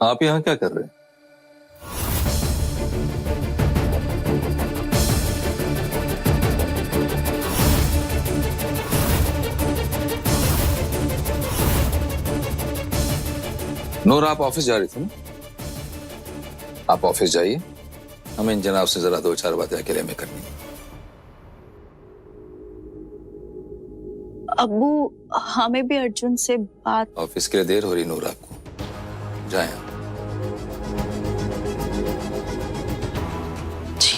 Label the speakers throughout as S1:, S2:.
S1: आप यहाँ क्या कर रहे हैं? नूर, आप ऑफिस जा रही थी ना? आप ऑफिस जाइए, हमें इन जनाब से जरा दो चार बातें अकेले में करनी है।
S2: अब्बू, हमें भी अर्जुन से बात।
S1: ऑफिस के लिए देर हो रही नूर आपको, जाएं आप।
S2: जी।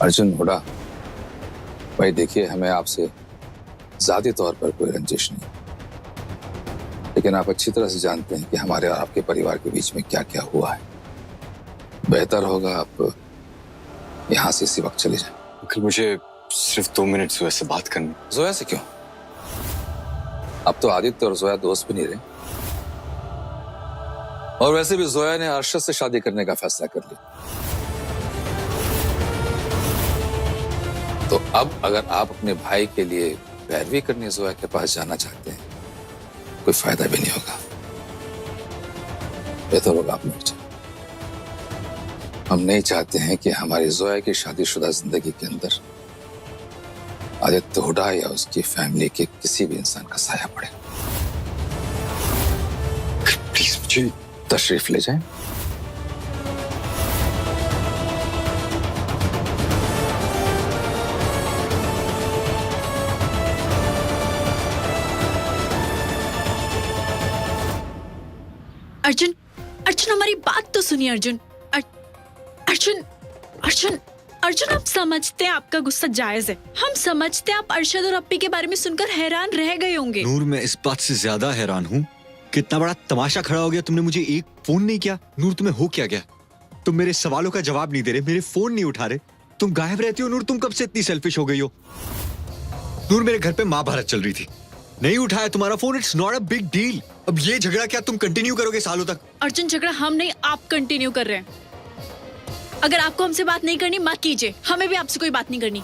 S1: अर्जुन हुडा, भाई देखिए, हमें आपसे जाती तौर पर कोई रंजिश नहीं, लेकिन आप अच्छी तरह से जानते हैं कि हमारे और आपके परिवार के बीच में क्या क्या हुआ है। बेहतर होगा आप यहाँ से इसी वक्त चले जाएं।
S3: अंकल, मुझे सिर्फ 2 मिनट जोया से बात करनी।
S1: जोया से क्यों? अब तो आदित्य और जोया दोस्त भी नहीं रहे, और वैसे भी जोया ने अरशद से शादी करने का फैसला कर लिया। तो अब अगर आप अपने भाई के लिए पैरवी करने जोया के पास जाना चाहते हैं, कोई फायदा भी नहीं होगा। बेहतर होगा आप लौट जाएं। हम नहीं चाहते हैं कि हमारी जोया की शादीशुदा जिंदगी के अंदर आदित्य हुडा या उसकी फैमिली के किसी भी इंसान का साया पड़े।
S3: प्लीज मुझे
S1: तशरीफ ले जाएं।
S2: अर्जुन, अर्जुन हमारी बात तो सुनिए। अर्जुन, अर्जुन, अर्जुन, अर्जुन, आप समझते हैं आपका गुस्सा जायज है। हम समझते हैं आप अरशद और अप्पी के बारे में सुनकर हैरान रह गए होंगे।
S3: नूर, मैं इस बात से ज्यादा हैरान हूँ कि इतना बड़ा तमाशा खड़ा हो गया, तुमने मुझे एक फोन नहीं किया। नूर, तुम्हें हो क्या गया? तुम मेरे सवालों का जवाब नहीं दे रहे, मेरे फोन नहीं उठा रहे, तुम गायब रहती हो। नूर, तुम कब से इतनी सेल्फिश हो गई हो? नूर, मेरे घर पे महाभारत चल रही थी, नहीं उठाया तुम्हारा phone. It's not a big deal. अब ये झगड़ा क्या तुम कंटिन्यू करोगे सालों तक?
S2: अर्जुन, झगड़ा हम नहीं आप कंटिन्यू कर रहे हैं। अगर आपको हमसे बात नहीं करनी, मत कीजिए। हमें भी आपसे कोई बात नहीं करनी।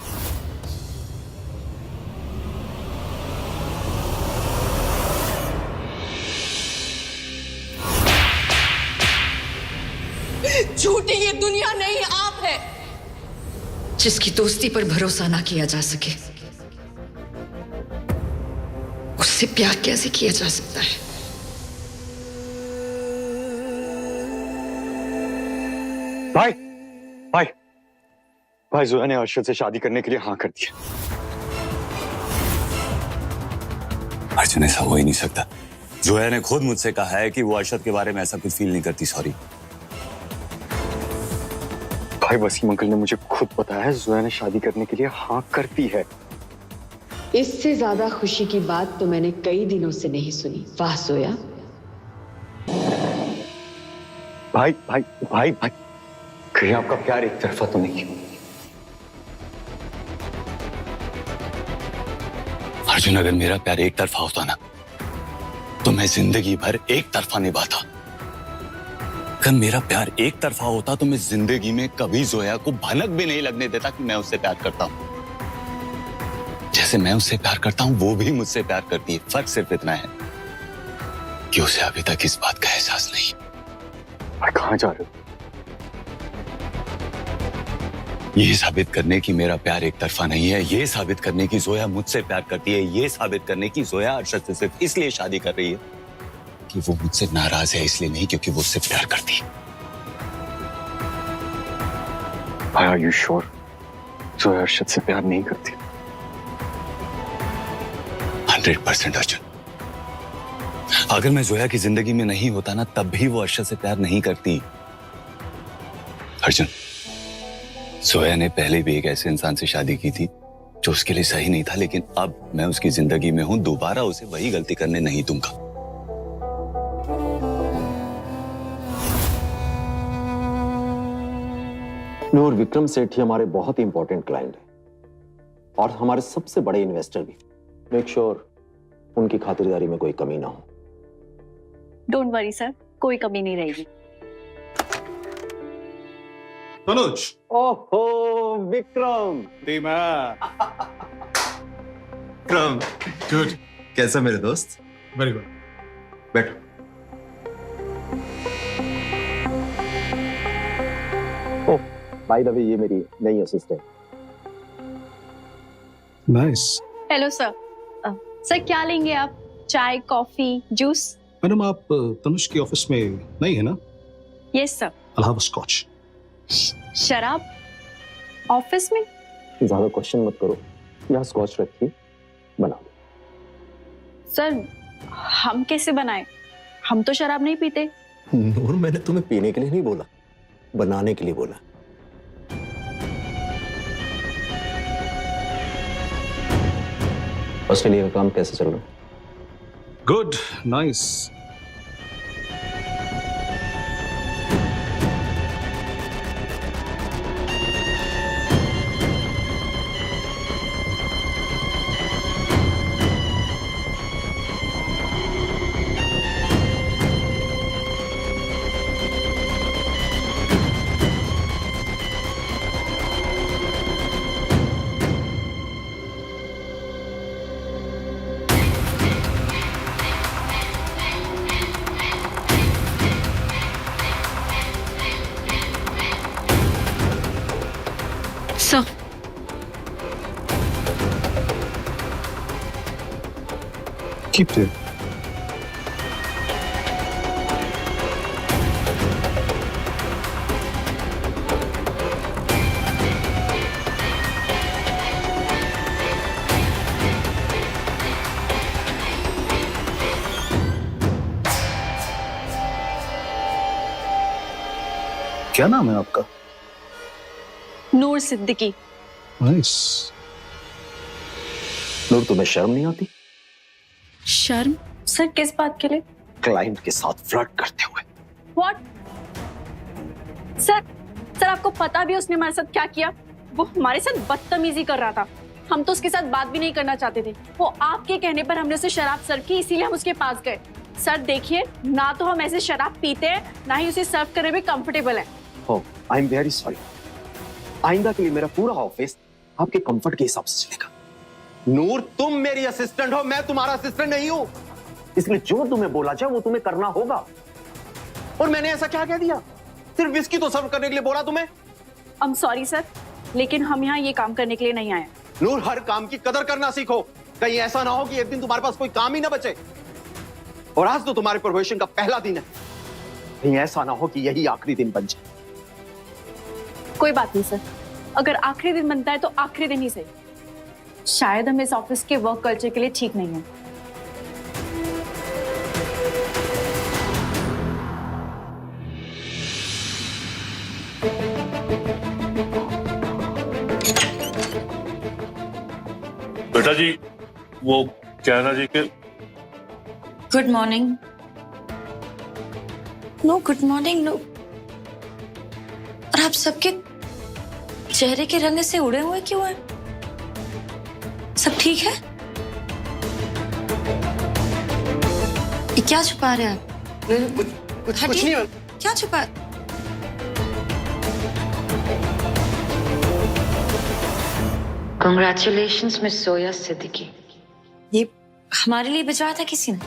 S4: झूठी ये दुनिया नहीं, आप है
S5: जिसकी दोस्ती पर भरोसा ना किया जा सके, उससे प्यार कैसे किया जा सकता है?
S3: भाई, भाई, भाई, जोया ने अरशद से शादी करने के लिए हाँ कर दिया।
S6: अर्जुन, ऐसा हो ही नहीं सकता। जोया ने खुद मुझसे कहा है कि वो अरशद के बारे में ऐसा कुछ फील नहीं करती। सॉरी
S3: भाई, वसीम अंकल ने मुझे खुद बताया है जोया ने शादी करने के लिए हाँ कर दी है।
S7: इससे ज्यादा खुशी की बात तो मैंने कई दिनों से नहीं सुनी। वाह जोया।
S3: भाई भाई भाई भाई, कहीं आपका प्यार एक तरफा तो नहीं?
S6: अर्जुन, अगर मेरा प्यार एक तरफा होता ना, तो मैं जिंदगी भर एक तरफा निभाता। अगर मेरा प्यार एक तरफा होता तो मैं जिंदगी में कभी जोया को भनक भी नहीं लगने देता कि मैं उससे प्यार करता हूं। जैसे मैं उससे प्यार करता हूं, वो भी मुझसे प्यार करती है। फर्क सिर्फ इतना है कि उसे अभी तक इस बात का एहसास नहीं।
S3: भाई, कहां जा रहे हो?
S6: ये साबित करने की मेरा प्यार एक तरफा नहीं है, ये साबित करने की जोया मुझसे प्यार करती है, ये साबित करने की जोया अरशद से सिर्फ इसलिए शादी कर रही है कि वो मुझसे नाराज है, इसलिए नहीं क्योंकि वो उससे प्यार करती है।
S3: भाई, are you sure Zoya Arshad से प्यार नहीं करती?
S6: 100% अर्जुन। अगर मैं जोया की जिंदगी में नहीं होता ना, तब भी वो अरशद से प्यार नहीं करती। अर्जुन, जोया ने पहले भी एक ऐसे इंसान से शादी की थी जो उसके लिए सही नहीं था, लेकिन अब मैं उसकी जिंदगी में हूं, दोबारा उसे वही गलती करने नहीं दूंगा।
S8: नूर, विक्रम सेठ ही हमारे बहुत ही इंपॉर्टेंट क्लाइंट है। और हमारे सबसे बड़े इन्वेस्टर भी। मेक श्योर उनकी खातिरदारी में कोई कमी ना हो।
S9: डोंट वरी सर, कोई कमी नहीं रहेगी।
S10: तनुज।
S8: ओहो विक्रम।
S10: विक्रम, गुड।
S11: कैसा मेरे दोस्त?
S10: Very good.
S11: बैठो।
S8: ओह बाय द वे ये मेरी नई assistant.
S10: Nice.
S9: Hello sir. Sir क्या लेंगे आप? चाय, कॉफी, जूस?
S10: मैडम आप तनुज की ऑफिस में नहीं है ना?
S9: Yes sir.
S10: I'll have a scotch.
S9: शराब ऑफिस में?
S8: ज्यादा क्वेश्चन मत करो, यहाँ स्कॉच रखिए, बना दो।
S9: सर हम कैसे बनाए? हम तो शराब नहीं पीते।
S8: नूर मैंने तुम्हें पीने के लिए नहीं बोला, बनाने के लिए बोला। ऑस्ट्रेलिया का काम कैसे चल रहा है?
S10: Good, nice.
S2: Sir
S10: Keep it. क्या नाम है आपका?
S9: नूर सिद्दीकी।
S10: नाइस।
S8: नूर तुम्हें शर्म नहीं आती?
S2: शर्म?
S9: सर किस बात के लिए?
S8: क्लाइंट के साथ फ्लर्ट करते हुए।
S9: व्हाट? सर आपको पता भी उसने हमारे साथ क्या किया? वो हमारे साथ बदतमीजी कर रहा था। हम तो उसके साथ बात भी नहीं करना चाहते थे। वो आपके कहने पर हमने उसे शराब सर्व की, इसीलिए हम उसके पास गए। सर देखिए, ना तो हम ऐसे शराब पीते हैं, ना ही उसे सर्व करने में कंफर्टेबल है।
S8: Oh, I'm very sorry. आइंदा के लिए मेरा पूरा ऑफिस आपके कंफर्ट के हिसाब से चलेगा। नूर तुम मेरी असिस्टेंट हो, मैं तुम्हारा असिस्टेंट नहीं हूं, इसलिए जो तुम्हें बोला जाए वो तुम्हें करना होगा। और मैंने ऐसा क्या कह दिया? सिर्फ विस्की तो सर्व करने के लिए बोला तुम्हें।
S9: I'm sorry सर, लेकिन हम यहाँ ये काम करने के लिए नहीं आए।
S8: नूर हर काम की कदर करना सीखो, कहीं ऐसा ना हो कि एक दिन तुम्हारे पास कोई काम ही ना बचे। और आज तो तुम्हारे प्रोबेशन का पहला दिन है, कहीं ऐसा ना हो कि यही आखिरी दिन बन जाए।
S9: कोई बात नहीं सर, अगर आखिरी दिन बनता है तो आखिरी दिन ही सही। शायद हम इस ऑफिस के वर्क कल्चर के लिए ठीक नहीं है।
S12: बेटा जी, वो कहना जी के
S5: good morning. No good morning no. और आप सबके चेहरे के रंग से उड़े हुए क्यों हैं? सब ठीक है? ये क्या छुपा रहे हैं आप?
S8: कुछ नहीं है।
S5: क्या छुपा? Congratulations, मिस सोया सिद्दीकी। ये हमारे लिए भिजवाया था किसी ने?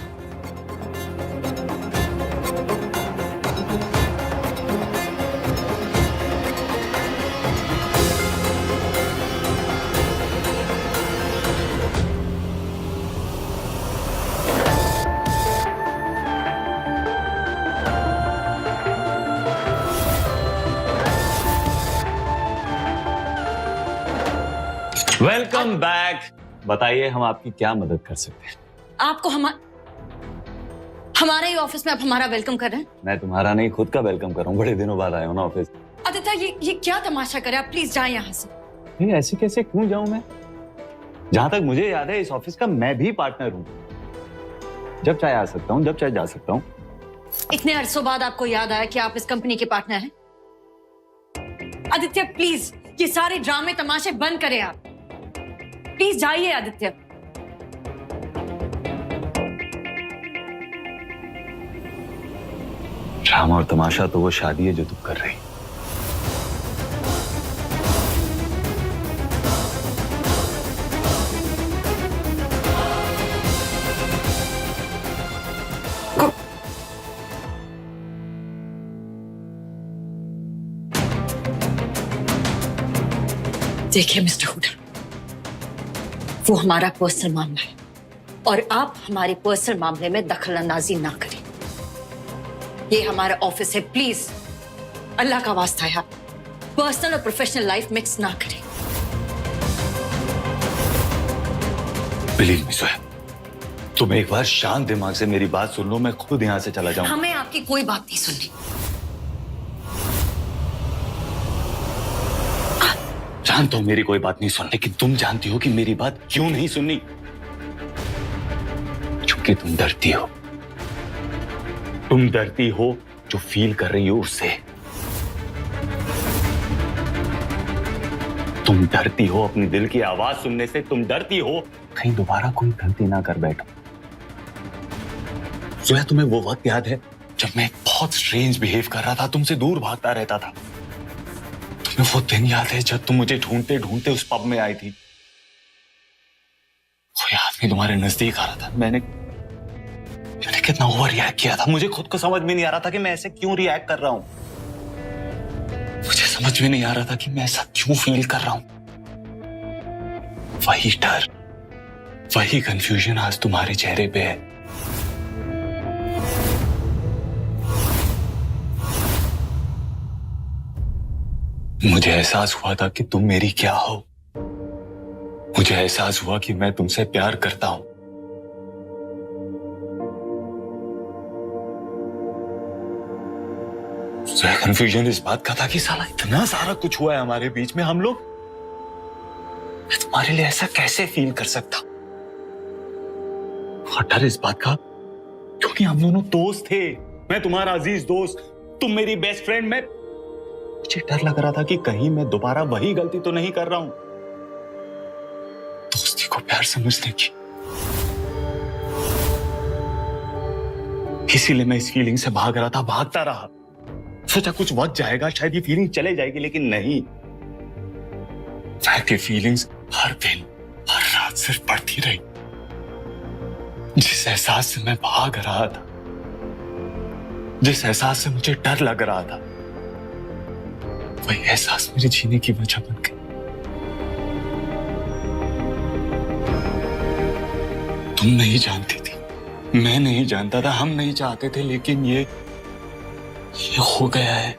S6: Welcome back. बताइए हम आपकी क्या मदद कर सकते हैं?
S5: आपको हमारे ही ऑफिस में आप हमारा वेलकम कर रहे हैं?
S6: मैं तुम्हारा नहीं, खुद का वेलकम कर रहा हूँ। बड़े दिनों बाद आया हूँ ना ऑफिस।
S5: आदित्य ये क्या तमाशा करे? आप प्लीज जाएं यहाँ से।
S6: नहीं, ऐसे कैसे क्यों जाऊं मैं? जहां तक मुझे याद है इस ऑफिस का मैं भी पार्टनर हूँ। जब चाहे आ सकता हूँ, जब चाहे जा सकता हूँ।
S5: इतने अरसों बाद आपको याद आया कि आप इस कंपनी के पार्टनर हैं? आदित्य प्लीज ये सारे ड्रामे तमाशे बंद करें आप। प्लीज जाइए आदित्य।
S6: ड्रामा और तमाशा तो वो शादी है जो तुम कर रही।
S5: देखिए मिस्टर हुडा, वो हमारा पर्सनल मामला है और आप हमारे पर्सनल मामले में दखलंदाजी ना करें। ये हमारा ऑफिस है, प्लीज अल्लाह का वास्ता है आप पर्सनल और प्रोफेशनल लाइफ मिक्स ना करें।
S6: बिलीव मी सोया, तुम एक बार शांत दिमाग से मेरी बात सुन लो, मैं खुद यहां से चला जाऊं।
S5: हमें आपकी कोई बात नहीं सुननी।
S6: जानता हूं मेरी कोई बात नहीं सुन, लेकिन तुम जानती हो कि मेरी बात क्यों नहीं सुननी? क्योंकि तुम डरती हो। तुम डरती हो जो फील कर रही हो उससे। तुम डरती हो अपनी दिल की आवाज सुनने से। तुम डरती हो कहीं दोबारा कोई गलती ना कर बैठो। जोया, तुम्हें वो वक्त याद है जब मैं बहुत स्ट्रेंज बिहेव कर रहा था, तुमसे दूर भागता रहता था? तुम्हें वो दिन याद है जब तुम मुझे ढूंढते ढूंढते उस पब में आई थी? कोई आदमी तुम्हारे नजदीक आ रहा था, मैंने कितना ओवर रिएक्ट किया था। मुझे खुद को समझ में नहीं आ रहा था कि मैं ऐसे क्यों रिएक्ट कर रहा हूं। मुझे समझ में नहीं आ रहा था कि मैं ऐसा क्यों फील कर रहा हूं। वही डर, वही कंफ्यूजन आज तुम्हारे चेहरे पे है। मुझे एहसास हुआ था कि तुम मेरी क्या हो। मुझे एहसास हुआ कि मैं तुमसे प्यार करता हूं। कंफ्यूजन इस बात का था कि साला इतना सारा कुछ हुआ है हमारे बीच में, हम लोग, मैं तुम्हारे लिए ऐसा कैसे फील कर सकता? और डर इस बात का क्योंकि हम दोनों दोस्त थे। मैं तुम्हारा अजीज दोस्त, तुम मेरी बेस्ट फ्रेंड। मुझे डर लग रहा था कि कहीं मैं दोबारा वही गलती तो नहीं कर रहा हूं, दोस्ती को प्यार समझने की। इसीलिए मैं इस फीलिंग से भाग रहा था, भागता रहा। सोचा कुछ वक्त जाएगा, शायद ये फीलिंग चले जाएगी, लेकिन नहीं। फैक्ट ये फीलिंग्स हर दिन हर रात सिर्फ बढ़ती रही। जिस एहसास से मैं भाग रहा था, जिस एहसास से मुझे डर लग रहा था, वही एहसास मेरे जीने की वजह बन गई। तुम नहीं जानती थी, मैं नहीं जानता था, हम नहीं चाहते थे, लेकिन ये हो गया है।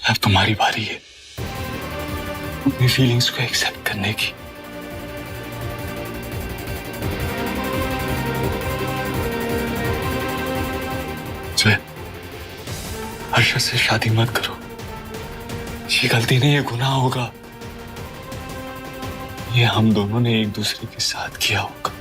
S6: अब तुम्हारी बारी है अपनी फीलिंग्स को एक्सेप्ट करने की। हर्षद से शादी मत करो, ये गलती नहीं, ये गुनाह होगा। ये हम दोनों ने एक दूसरे के साथ किया होगा।